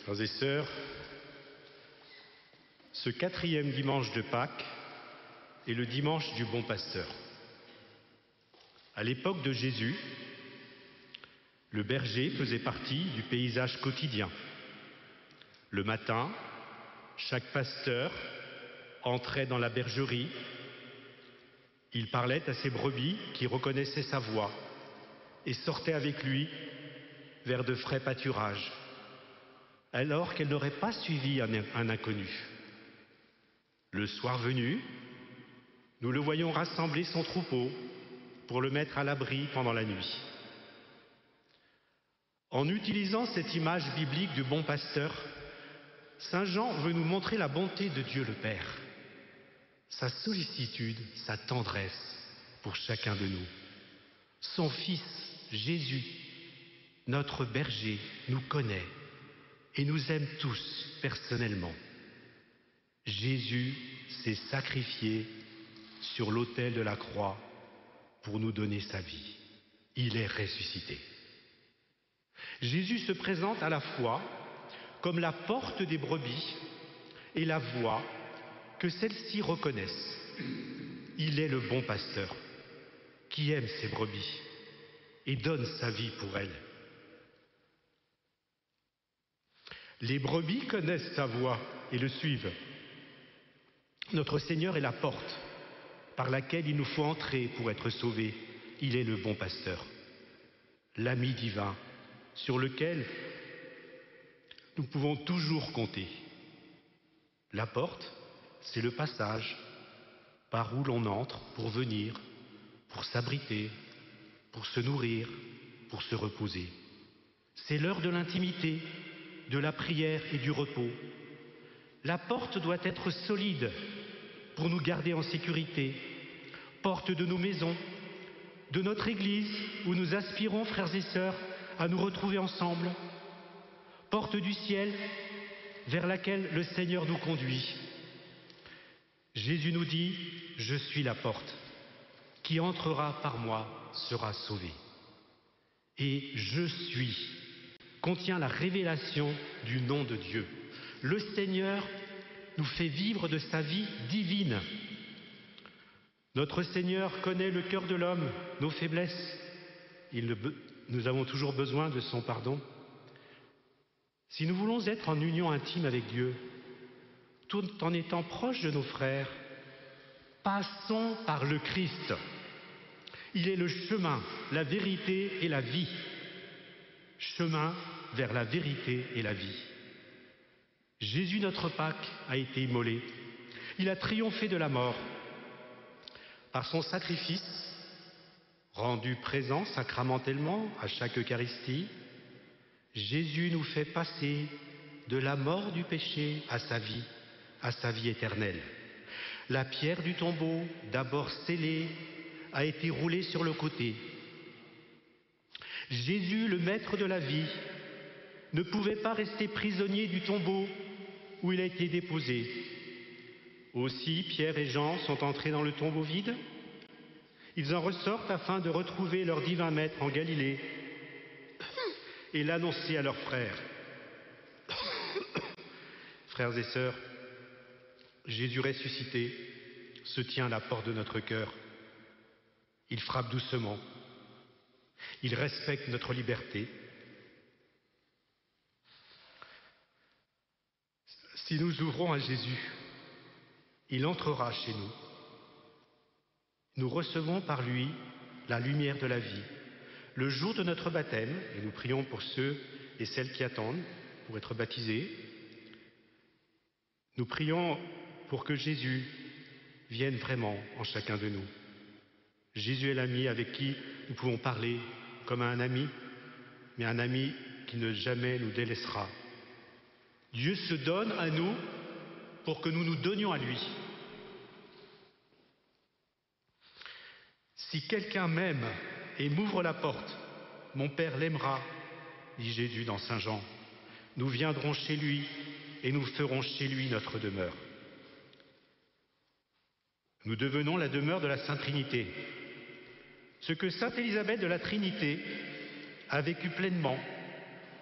Frères et sœurs, ce 4e dimanche de Pâques est le dimanche du bon pasteur. À l'époque de Jésus, le berger faisait partie du paysage quotidien. Le matin, chaque pasteur entrait dans la bergerie. Il parlait à ses brebis qui reconnaissaient sa voix et sortait avec lui vers de frais pâturages, alors qu'elle n'aurait pas suivi un inconnu. Le soir venu, nous le voyons rassembler son troupeau pour le mettre à l'abri pendant la nuit. En utilisant cette image biblique du bon pasteur, Saint Jean veut nous montrer la bonté de Dieu le Père, sa sollicitude, sa tendresse pour chacun de nous. Son Fils, Jésus, notre berger, nous connaît et nous aime tous personnellement. Jésus s'est sacrifié sur l'autel de la croix pour nous donner sa vie. Il est ressuscité. Jésus se présente à la fois comme la porte des brebis et la voie que celles-ci reconnaissent. Il est le bon pasteur qui aime ses brebis et donne sa vie pour elles. Les brebis connaissent sa voix et le suivent. Notre Seigneur est la porte par laquelle il nous faut entrer pour être sauvés. Il est le bon pasteur, l'ami divin sur lequel nous pouvons toujours compter. La porte, c'est le passage par où l'on entre pour venir, pour s'abriter, pour se nourrir, pour se reposer. C'est l'heure de l'intimité, de la prière et du repos. La porte doit être solide pour nous garder en sécurité. Porte de nos maisons, de notre église où nous aspirons, frères et sœurs, à nous retrouver ensemble. Porte du ciel vers laquelle le Seigneur nous conduit. Jésus nous dit « Je suis la porte. Qui entrera par moi sera sauvé. » Et « Je suis » contient la révélation du nom de Dieu. Le Seigneur nous fait vivre de sa vie divine. Notre Seigneur connaît le cœur de l'homme, nos faiblesses. Nous avons toujours besoin de son pardon. Si nous voulons être en union intime avec Dieu, tout en étant proches de nos frères, passons par le Christ. Il est le chemin, la vérité et la vie. Chemin vers la vérité et la vie. Jésus, notre Pâque, a été immolé. Il a triomphé de la mort. Par son sacrifice, rendu présent sacramentellement à chaque Eucharistie, Jésus nous fait passer de la mort du péché à sa vie éternelle. La pierre du tombeau, d'abord scellée, a été roulée sur le côté. Jésus, le maître de la vie, ne pouvait pas rester prisonnier du tombeau où il a été déposé. Aussi, Pierre et Jean sont entrés dans le tombeau vide. Ils en ressortent afin de retrouver leur divin maître en Galilée et l'annoncer à leurs frères. Frères et sœurs, Jésus ressuscité se tient à la porte de notre cœur. Il frappe doucement. Il respecte notre liberté. Si nous ouvrons à Jésus, il entrera chez nous. Nous recevons par lui la lumière de la vie. Le jour de notre baptême, et nous prions pour ceux et celles qui attendent pour être baptisés, nous prions pour que Jésus vienne vraiment en chacun de nous. Jésus est l'ami avec qui nous pouvons parler comme à un ami, mais un ami qui ne jamais nous délaissera. Dieu se donne à nous pour que nous nous donnions à lui. Si quelqu'un m'aime et m'ouvre la porte, mon Père l'aimera, dit Jésus dans Saint Jean. Nous viendrons chez lui et nous ferons chez lui notre demeure. Nous devenons la demeure de la Sainte Trinité. Ce que Sainte Élisabeth de la Trinité a vécu pleinement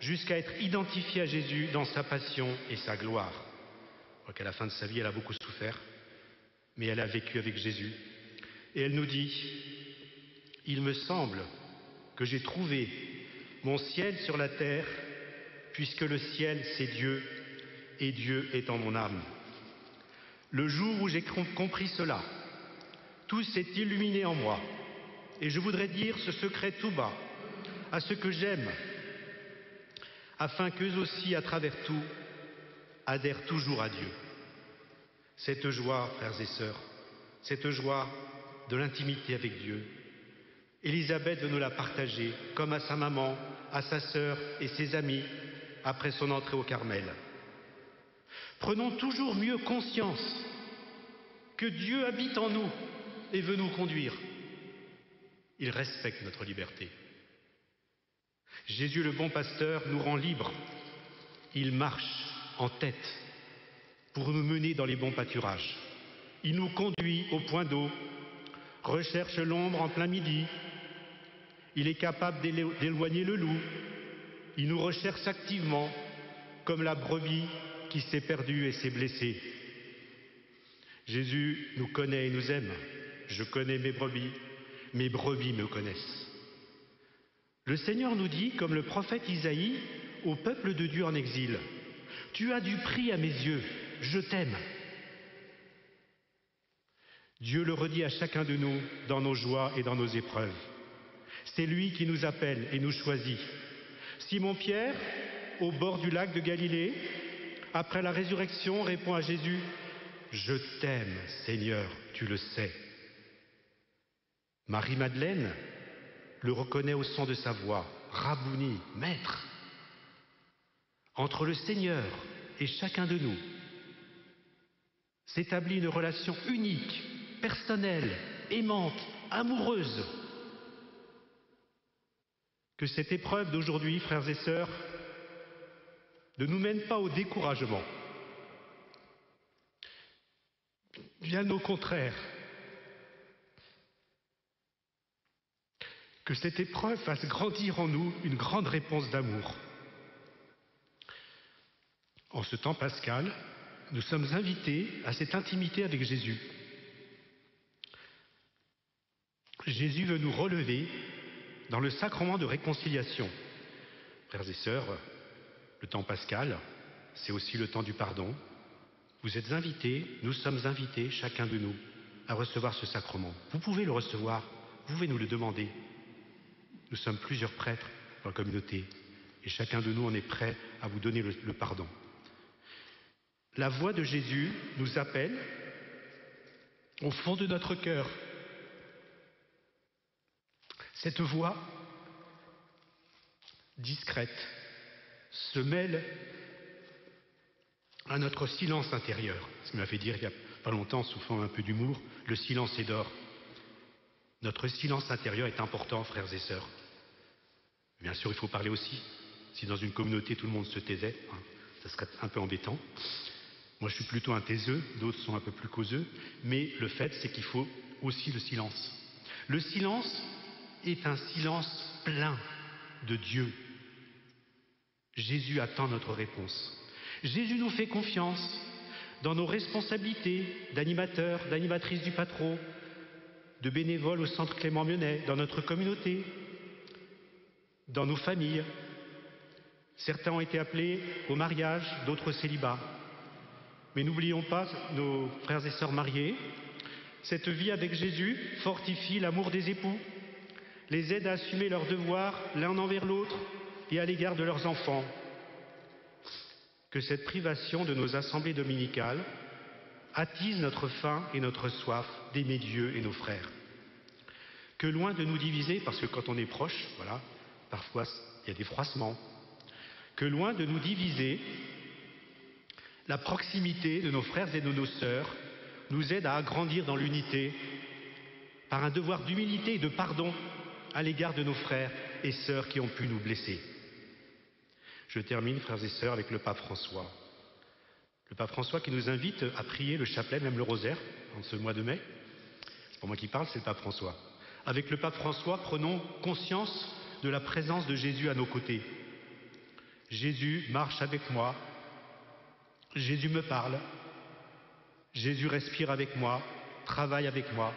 jusqu'à être identifiée à Jésus dans sa passion et sa gloire. Je crois qu'à la fin de sa vie, elle a beaucoup souffert, mais elle a vécu avec Jésus. Et elle nous dit, « Il me semble que j'ai trouvé mon ciel sur la terre, puisque le ciel, c'est Dieu, et Dieu est en mon âme. Le jour où j'ai compris cela, tout s'est illuminé en moi, et je voudrais dire ce secret tout bas à ceux que j'aime, afin qu'eux aussi, à travers tout, adhèrent toujours à Dieu. » Cette joie, frères et sœurs, cette joie de l'intimité avec Dieu, Élisabeth veut nous la partager, comme à sa maman, à sa sœur et ses amis, après son entrée au Carmel. Prenons toujours mieux conscience que Dieu habite en nous et veut nous conduire. Il respecte notre liberté. Jésus, le bon pasteur, nous rend libres. Il marche en tête pour nous mener dans les bons pâturages. Il nous conduit au point d'eau, recherche l'ombre en plein midi. Il est capable d'éloigner le loup. Il nous recherche activement, comme la brebis qui s'est perdue et s'est blessée. Jésus nous connaît et nous aime. Je connais mes brebis me connaissent. Le Seigneur nous dit, comme le prophète Isaïe, au peuple de Dieu en exil, « Tu as du prix à mes yeux, je t'aime. » Dieu le redit à chacun de nous dans nos joies et dans nos épreuves. C'est lui qui nous appelle et nous choisit. Simon-Pierre, au bord du lac de Galilée, après la résurrection, répond à Jésus, « Je t'aime, Seigneur, tu le sais. » Marie-Madeleine le reconnaît au son de sa voix, « Rabouni, Maître !» Entre le Seigneur et chacun de nous s'établit une relation unique, personnelle, aimante, amoureuse. Que cette épreuve d'aujourd'hui, frères et sœurs, ne nous mène pas au découragement. Bien au contraire, que cette épreuve fasse grandir en nous une grande réponse d'amour. En ce temps pascal, nous sommes invités à cette intimité avec Jésus. Jésus veut nous relever dans le sacrement de réconciliation. Frères et sœurs, le temps pascal, c'est aussi le temps du pardon. Vous êtes invités, nous sommes invités, chacun de nous, à recevoir ce sacrement. Vous pouvez le recevoir, vous pouvez nous le demander. Nous sommes plusieurs prêtres dans la communauté et chacun de nous en est prêt à vous donner le pardon. La voix de Jésus nous appelle au fond de notre cœur. Cette voix discrète se mêle à notre silence intérieur. Ce qui m'a fait dire il n'y a pas longtemps, soufflant un peu d'humour, le silence est d'or. Notre silence intérieur est important, frères et sœurs. Bien sûr, il faut parler aussi. Si dans une communauté tout le monde se taisait, ça serait un peu embêtant. Moi, je suis plutôt un taiseux, d'autres sont un peu plus causeux, mais le fait, c'est qu'il faut aussi le silence. Le silence est un silence plein de Dieu. Jésus attend notre réponse. Jésus nous fait confiance dans nos responsabilités d'animateurs, d'animatrices du Patro, de bénévoles au Centre Clément Mionnet, dans notre communauté, dans nos familles. Certains ont été appelés au mariage, d'autres au célibat. Mais n'oublions pas nos frères et sœurs mariés. Cette vie avec Jésus fortifie l'amour des époux, les aide à assumer leurs devoirs l'un envers l'autre et à l'égard de leurs enfants. Que cette privation de nos assemblées dominicales attise notre faim et notre soif d'aimer Dieu et nos frères. Que loin de nous diviser, parce que quand on est proche, voilà, parfois il y a des froissements, que loin de nous diviser, la proximité de nos frères et de nos sœurs nous aide à agrandir dans l'unité par un devoir d'humilité et de pardon à l'égard de nos frères et sœurs qui ont pu nous blesser. Je termine, frères et sœurs, avec le pape François. Le pape François qui nous invite à prier le chapelet, même le rosaire, en ce mois de mai. C'est pas moi qui parle, c'est le pape François. Avec le pape François, prenons conscience de la présence de Jésus à nos côtés. Jésus marche avec moi, Jésus me parle, Jésus respire avec moi, travaille avec moi.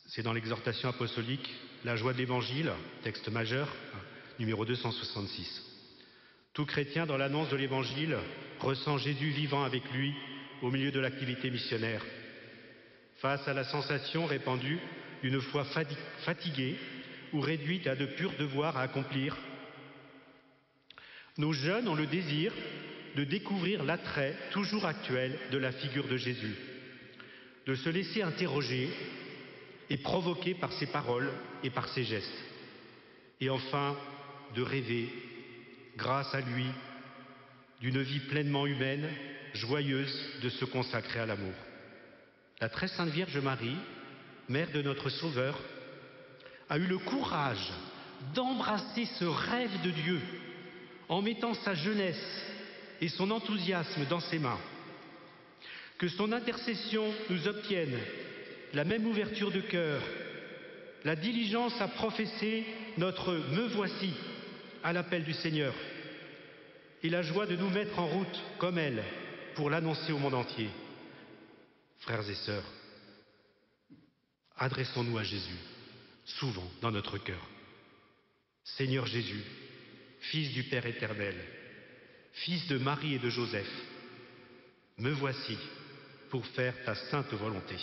C'est dans l'exhortation apostolique La joie de l'Évangile, texte majeur, numéro 266. Tout chrétien dans l'annonce de l'Évangile ressent Jésus vivant avec lui au milieu de l'activité missionnaire. Face à la sensation répandue d'une foi fatiguée ou réduite à de purs devoirs à accomplir, nos jeunes ont le désir de découvrir l'attrait toujours actuel de la figure de Jésus, de se laisser interroger et provoquer par ses paroles et par ses gestes, et enfin de rêver, grâce à lui, d'une vie pleinement humaine, joyeuse de se consacrer à l'amour. La très sainte Vierge Marie, mère de notre Sauveur, a eu le courage d'embrasser ce rêve de Dieu en mettant sa jeunesse et son enthousiasme dans ses mains. Que son intercession nous obtienne la même ouverture de cœur, la diligence à professer notre « me voici » à l'appel du Seigneur et la joie de nous mettre en route comme elle pour l'annoncer au monde entier. Frères et sœurs, adressons-nous à Jésus, souvent dans notre cœur. Seigneur Jésus, Fils du Père éternel, Fils de Marie et de Joseph, me voici pour faire ta sainte volonté.